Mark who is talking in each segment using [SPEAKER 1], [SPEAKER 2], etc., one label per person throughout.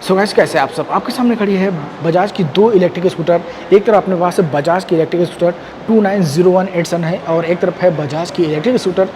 [SPEAKER 1] So guys, कैसे आप सब? आपके सामने खड़ी है बजाज की दो इलेक्ट्रिक स्कूटर। एक तरफ अपने पास है बजाज की इलेक्ट्रिक स्कूटर 2901 एडिसन है और एक तरफ है बजाज की इलेक्ट्रिक स्कूटर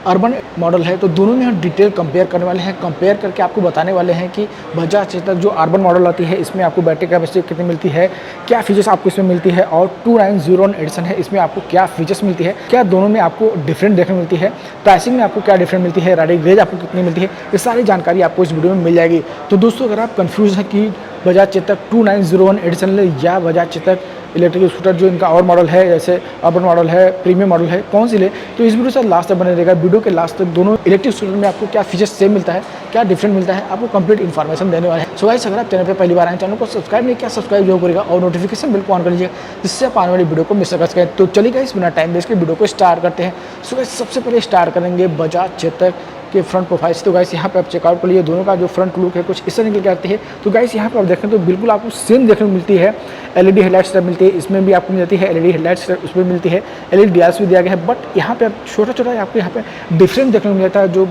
[SPEAKER 1] अर्बन मॉडल है। तो दोनों में हम डिटेल कंपेयर करने वाले हैं। कंपेयर करके आपको बताने वाले हैं कि बजाज चेतक जो अर्बन मॉडल आती है इसमें आपको बैटरी कैपेसिटी कितनी मिलती है, क्या फीचर्स आपको इसमें मिलती है, और 2901 एडिसन है इसमें आपको क्या फीचर्स मिलती है, क्या दोनों में आपको डिफरेंट देखने मिलती है, प्राइसिंग में आपको क्या डिफरेंट मिलती है, राइडिंग रेंज आपको कितनी मिलती है, ये सारी जानकारी आपको इस वीडियो में मिल जाएगी। तो दोस्तों, अगर आप कंफ्यूज हैं कि बजाज चेतक 2901 एडिसन ले या बजाज चेतक इलेक्ट्रिक स्कूटर जो इनका और मॉडल है, जैसे अर्बन मॉडल है, प्रीमियम मॉडल है, कौन सी ले, तो इस वीडियो से लास्ट तक बने रहेगा। वीडियो के लास्ट तक दोनों इलेक्ट्रिक स्कूटर में आपको क्या फीचर्स सेम मिलता है, क्या डिफरेंट मिलता है, आपको कंप्लीट इन्फॉर्मेशन देने वाले हैं। सो गाइस, अगर आप चैनल पर पहली बार आए, चैनल को सब्सक्राइब नहीं किया, सब्सक्राइब जरूर करेगा और नोटिफिकेशन बिल को ऑन कर लीजिएगा, जिससे आप आने वाली वीडियो को मिस कर सकें। तो चलिए गाइस, बिना टाइम वेस्ट के वीडियो को स्टार्ट करते हैं। सो गाइस, सबसे पहले स्टार्ट करेंगे बजाज चेतक के फ्रंट प्रोफाइल से। तो गाइस, यहाँ पे आप चेकआउट कर लिए, दोनों का जो फ्रंट लुक है कुछ इस तरह निकल के आती है। तो गाइस, यहाँ पे आप देखें तो बिल्कुल आपको सेम देखने को मिलती है। एलईडी हेडलाइट्स मिलती है, इसमें भी आपको मिल जाती है एलईडी हेडलाइट्स, उसमें मिलती है एलईडी डियाल्स भी दिया गया है। बट यहाँ पे छोटा छोटा आपको यहाँ पे डिफरेंट देखने को मिल जाता है। जो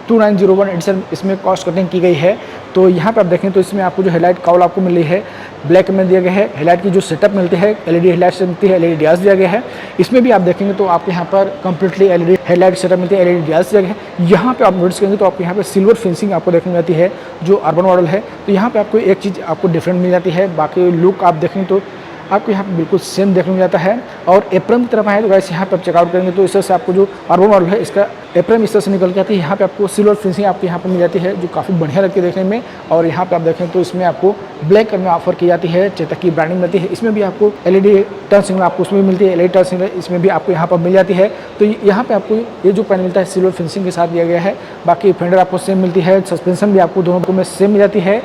[SPEAKER 1] 2901 एडिशन इसमें कॉस्ट कटिंग की गई है। तो यहाँ पे आप देखें तो इसमें आपको जो हेडलाइट काउल आपको मिल रही है ब्लैक में दिया गया है। हेडलाइट की जो सेटअप मिलती है एलईडी हेडलाइट से मिलती है, एलईडी डियाल्स दिया गया है। इसमें भी आप देखेंगे तो आपको यहाँ पर कंप्लीटली एलईडी हेडलाइट सेटअप मिलती है, एलईडी डियाल्स दिया गया है। यहाँ पे आप नोटिस करेंगे तो आपको यहाँ पे सिल्वर फिनिशिंग आपको देखने मिल जाती है जो अर्बन मॉडल है। तो यहाँ पे आपको एक चीज़ आपको डिफरेंट मिल जाती है, बाकी लुक आप देखेंगे तो आपको यहाँ पे बिल्कुल सेम देखने को जाता है। और एप्रम की तरफ आए तो गाइस, यहाँ पे आप चेकआउट करेंगे तो इस तरह से आपको जो अर्बन मॉडल है इसका एप्रम इस तरह से निकल के आती है। यहाँ पे आपको सिल्वर फिनिशिंग आपको यहाँ पे मिल जाती है जो काफ़ी बढ़िया लगती है देखने में। और यहाँ पे आप देखें तो इसमें आपको ब्लैक कलर में ऑफर की जाती है, चेतक की ब्रांडिंग मिलती है। इसमें भी आपको एलईडी टर्न सिग्नल आपको उसमें मिलती है, एलईडी टर्न सिग्नल इसमें भी आपको यहाँ पर मिल जाती है। तो यहाँ पे आपको ये जो पैनल मिलता है सिल्वर फिनिशिंग के साथ दिया गया है। बाकी फेंडर आपको सेम मिलती है, सस्पेंशन भी आपको दोनों में सेम मिल जाती है।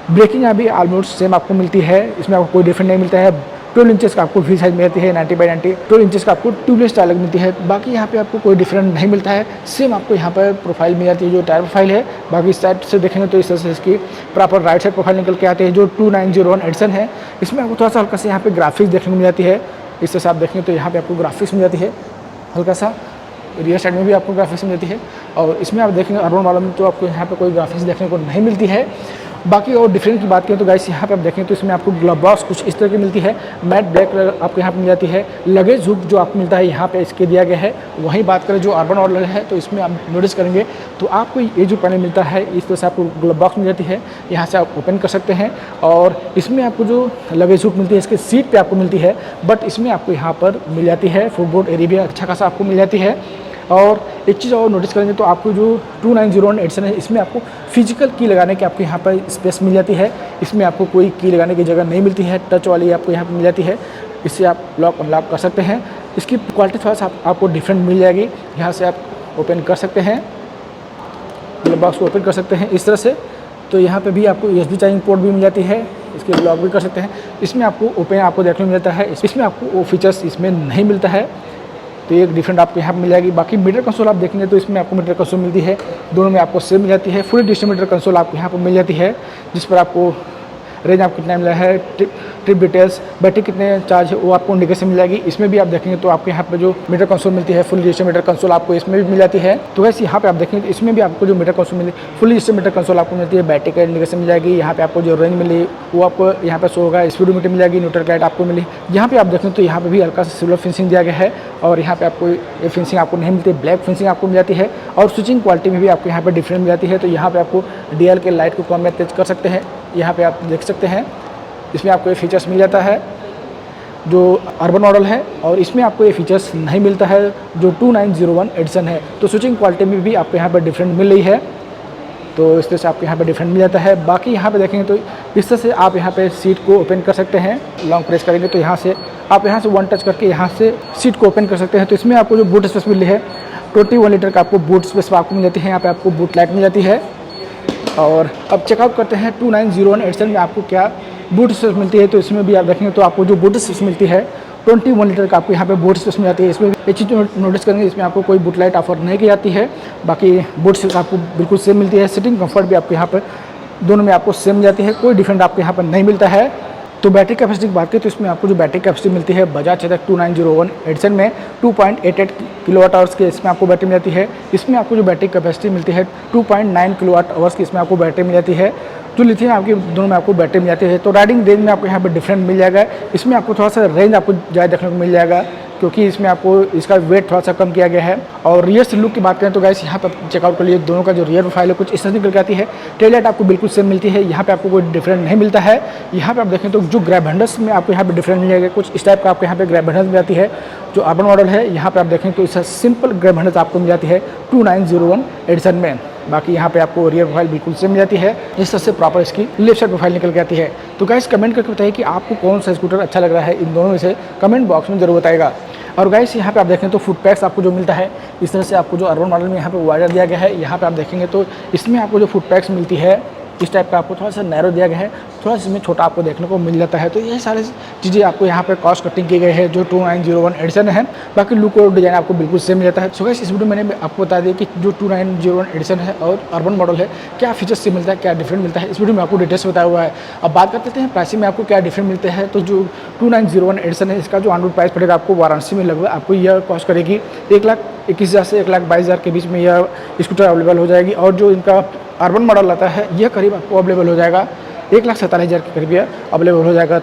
[SPEAKER 1] ब्रेकिंग यहाँ भी ऑलमोस्ट सेम आपको मिलती है, इसमें आपको कोई डिफरेंट नहीं मिलता है। 12 इंचेस का आपको व्हील साइज मिलती है 90x90, 12 इंचेस का आपको ट्यूबलेस टायर मिलती है। बाकी यहाँ पे आपको कोई डिफरेंट नहीं मिलता है, सेम आपको यहाँ पर प्रोफाइल मिल जाती है जो टायर प्रोफाइल है। बाकी इस साइड से देखेंगे तो इस तरह से इसकी प्रॉपर राइट साइड प्रोफाइल निकल के आते हैं जो 2901 एडिसन है। इसमें आपको थोड़ा सा हल्का से यहाँ पे ग्राफिक्स देखने को मिल जाती है। इस तरह से आप देखेंगे तो यहाँ पे आपको ग्राफिक्स मिल जाती है हल्का सा, रियर साइड में भी आपको ग्राफिक्स मिल जाती है। और इसमें आप देखेंगे अर्बन वाला में तो आपको यहाँ पे कोई ग्राफिक्स देखने को नहीं मिलती है। बाकी और डिफरेंट की बात करें तो गाइस, यहाँ पे आप देखें तो इसमें आपको ग्लव बॉक्स कुछ इस तरह की मिलती है, मैट ब्लैक कलर आपको यहाँ पे मिल जाती है। लगेज हुक जो आपको मिलता है यहाँ पे इसके दिया गया है। वहीं बात करें जो अर्बन मॉडल है तो इसमें आप नोटिस करेंगे तो आपको ये जो पैनल मिलता है इस तरह से आपको ग्लव बॉक्स मिल जाती है, यहाँ से आप ओपन कर सकते हैं। और इसमें आपको जो लगेज हुक मिलती है इसके सीट पर आपको मिलती है, बट इसमें आपको यहाँ पर मिल जाती है फुटबोर्ड एरिया भी अच्छा खासा आपको मिल जाती है। और एक चीज़ और नोटिस करेंगे तो आपको जो 2901 एडिशन है इसमें आपको फिजिकल की लगाने की आपको यहाँ पर स्पेस मिल जाती है। इसमें आपको कोई की लगाने की जगह नहीं मिलती है, टच वाली आपको यहाँ पर मिल जाती है। इससे आप लॉक अनलॉक कर सकते हैं। इसकी क्वालिटी थोड़ा सा आपको डिफरेंट मिल जाएगी। यहाँ से आप ओपन कर सकते हैं, ग्लव बॉक्स को ओपन कर सकते हैं इस तरह से। तो यहाँ पे भी आपको USB चार्जिंग पोर्ट भी मिल जाती है, इसके लॉक भी कर सकते हैं। इसमें आपको ओपन आपको देखने को मिलता है, इसमें आपको वो फीचर्स इसमें नहीं मिलता है। तो एक डिफरेंट आपको यहाँ पर मिल जाएगी। बाकी मीटर कंसोल आप देखेंगे तो इसमें आपको मीटर कंसोल मिलती है, दोनों में आपको सेम मिल जाती है। फुल डिजिटल मीटर कंसोल आपको यहाँ पर मिल जाती है, जिस पर आपको रेंज आपको कितना मिला है, ट्रिप डिटेल्स, बैटरी कितने चार्ज है वो आपको इंडिकेशन मिल जाएगी। इसमें भी आप देखेंगे तो आपको यहाँ पे जो मीटर कंसोल मिलती है फुल डिजिटल मीटर कंसोल आपको इसमें भी मिल जाती है। तो वैसे यहाँ पे आप देखेंगे तो इसमें भी आपको जो मीटर कंसोल मिलती है फुल डिजिटल मीटर कंसोल आपको मिलती है, बैटरी का इंडिकेशन मिल जाएगी। यहाँ पे आपको जो रेंज मिली वो आपको यहाँ पे शो होगा, स्पीडोमीटर मिल जाएगी, न्यूट्रल लाइट आपको मिली। यहाँ पे आप देखें तो यहाँ पे भी हल्का सा सिल्वर फिनिशिंग दिया गया है। और यहाँ पे आपको ये फिनिशिंग आपको नहीं मिलती, ब्लैक फिनिशिंग आपको मिल जाती है। और स्विचिंग क्वालिटी में भी आपको यहाँ पर डिफरेंट मिल जाती है। तो यहाँ पर आपको DL के लाइट को कम या तेज कर सकते हैं, यहाँ पर आप देख सकते हैं। इसमें आपको ये फीचर्स मिल जाता है जो अर्बन मॉडल है, और इसमें आपको ये फीचर्स नहीं मिलता है जो 2901 एडिशन है। तो स्विचिंग क्वालिटी में भी आपको यहाँ पर डिफरेंट मिल रही है। तो इस तरह से आपको यहाँ पे डिफरेंट मिल जाता है। बाकी यहाँ पे देखेंगे तो इस तरह से आप यहाँ पे सीट को ओपन कर सकते हैं। लॉन्ग प्रेस करेंगे तो यहाँ से आप यहाँ से वन टच करके यहाँ से सीट को ओपन कर सकते हैं। तो इसमें आपको जो बूट स्पेस मिल रही है 21 लीटर का आपको बूट स्पेस आपको मिल जाती है। यहाँ पर आपको बूट लाइट मिल जाती है। और अब चेकआउट करते हैं 2901 एडिशन में आपको क्या बूट स्पेस मिलती है। तो इसमें भी आप देखेंगे तो आपको जो बूट स्पेस मिलती है 21 लीटर का आपको यहाँ पे बूट स्पेस मिल जाती है। इसमें एक चीज़ नोटिस करेंगे, इसमें आपको कोई बूट लाइट ऑफर नहीं की जाती है। बाकी बूट स्पेस आपको बिल्कुल सेम मिलती है। सिटिंग कंफर्ट भी आपको यहाँ पर दोनों में आपको सेम मिल जाती है, कोई डिफरेंट आपको यहाँ पर नहीं मिलता है। तो बैटरी कैपेसिटी की बात करें तो इसमें आपको जो बैटरी कैपेसिटी मिलती है बजाज चेतक 2901 एडिशन में 2.88 किलोवाट आवर्स की इसमें आपको बैटरी मिल जाती है। इसमें आपको जो बैटरी कैपेसिटी मिलती है 2.9 किलोवाट आवर्स की इसमें आपको बैटरी मिल जाती है। जो लिथियम आपकी दोनों में आपको बैटरी मिल जाती है। तो राइडिंग रेंज में आपको यहाँ पर डिफरेंट मिल जाएगा। इसमें आपको थोड़ा सा रेंज आपको ज़्यादा देखने को मिल जाएगा क्योंकि इसमें आपको इसका वेट थोड़ा सा कम किया गया है। और रियर से लुक की बात करें तो गाइस यहाँ पर चेकआउट कर लिए दोनों का जो रियर प्रोफाइल है कुछ इस तरह निकल के आती है। टेल लाइट आपको बिल्कुल सेम मिलती है, यहाँ पे आपको कोई डिफरेंट नहीं मिलता है। यहाँ पे आप देखें तो जो ग्रैब हैंडल्स में आपको यहाँ पे डिफरेंट मिल जाएगा, कुछ इस टाइप का आपको यहाँ पे ग्रैब हैंडल्स मिल जाती है। जो अर्बन मॉडल है यहाँ पे आप देखें तो इसका सिंपल ग्रैब हैंडल्स आपको मिल जाती है 2901 एडिशन में। बाकी यहाँ पे आपको रियर प्रोफाइल बिल्कुल सेम मिल जाती है। इस तरह से प्रॉपर इसकी लेफ्ट साइड प्रोफाइल निकल के आती है। तो गाइस कमेंट करके बताइए कि आपको कौन सा स्कूटर अच्छा लग रहा है, इन दोनों में से कमेंट बॉक्स में जरूर बताएगा। और गाइस यहाँ पे आप देखें तो फुट पैक्स आपको जो मिलता है इस तरह से आपको जो अर्बन मॉडल में यहाँ पे वाइडर दिया गया है। यहाँ पे आप देखेंगे तो इसमें आपको जो फुट पैक्स मिलती है इस टाइप का आपको थोड़ा सा नैरो दिया गया है, थोड़ा सा इसमें छोटा आपको देखने को मिल जाता है। तो ये सारी चीज़ें आपको यहाँ पे कॉस्ट कटिंग की गई है जो 2901 एडिशन है। बाकी लुक और डिजाइन आपको बिल्कुल सेम मिल जाता है। सो गाइस इस वीडियो में मैंने आपको बता दिया कि जो 2901 एडिशन है और अर्बन मॉडल है क्या फीचर्स से मिलता है, क्या डिफरेंट मिलता है। इस वीडियो में आपको डिटेल्स बताया हुआ है। अब बात करते हैं प्राइसिंग में आपको क्या डिफरेंट मिलते हैं। तो जो 2901 एडिशन है इसका जो ऑन रोड प्राइस पड़ेगा आपको वाराणसी में लगभग आपको यह कॉस्ट करेगी 1,21,000 से 1,22,000 के बीच में यह स्कूटर अवेलेबल हो जाएगी। और जो इनका अर्बन मॉडल आता है यह करीब आपको अवेलेबल हो जाएगा 1,47,000 के करीब यह अवेलेबल हो जाएगा,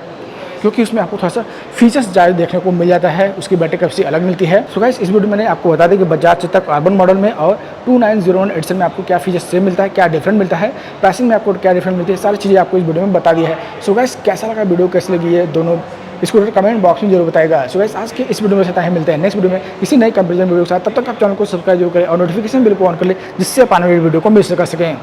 [SPEAKER 1] क्योंकि उसमें आपको थोड़ा सा फीचर्स ज़्यादा देखने को मिल जाता है, उसकी बैटरी कैपेसिटी अलग मिलती है। सो गाइस इस वीडियो में मैंने आपको बता दें कि बजाज चेतक अर्बन मॉडल में और 2901 एडिशन में आपको क्या फीचर्स सेम मिलता है, क्या डिफरेंट मिलता है, प्राइसिंग में आपको क्या डिफरेंट मिलती है, सारी चीज़ें आपको इस वीडियो में बता दी है। सो गाइस कैसा लगा वीडियो, कैसी लगी है दोनों स्कूटर कमेंट बॉक्स में जरूर बताएगा। सो गाइस आज के इस वीडियो में से मिलते हैं नेक्स्ट वीडियो में किसी नई कंपैरिजन वीडियो के साथ। तब तक आप चैनल को सब्सक्राइब जरूर करें और नोटिफिकेशन बिल को ऑन कर ले जिससे आप आने वाली वीडियो को मिस कर सकें।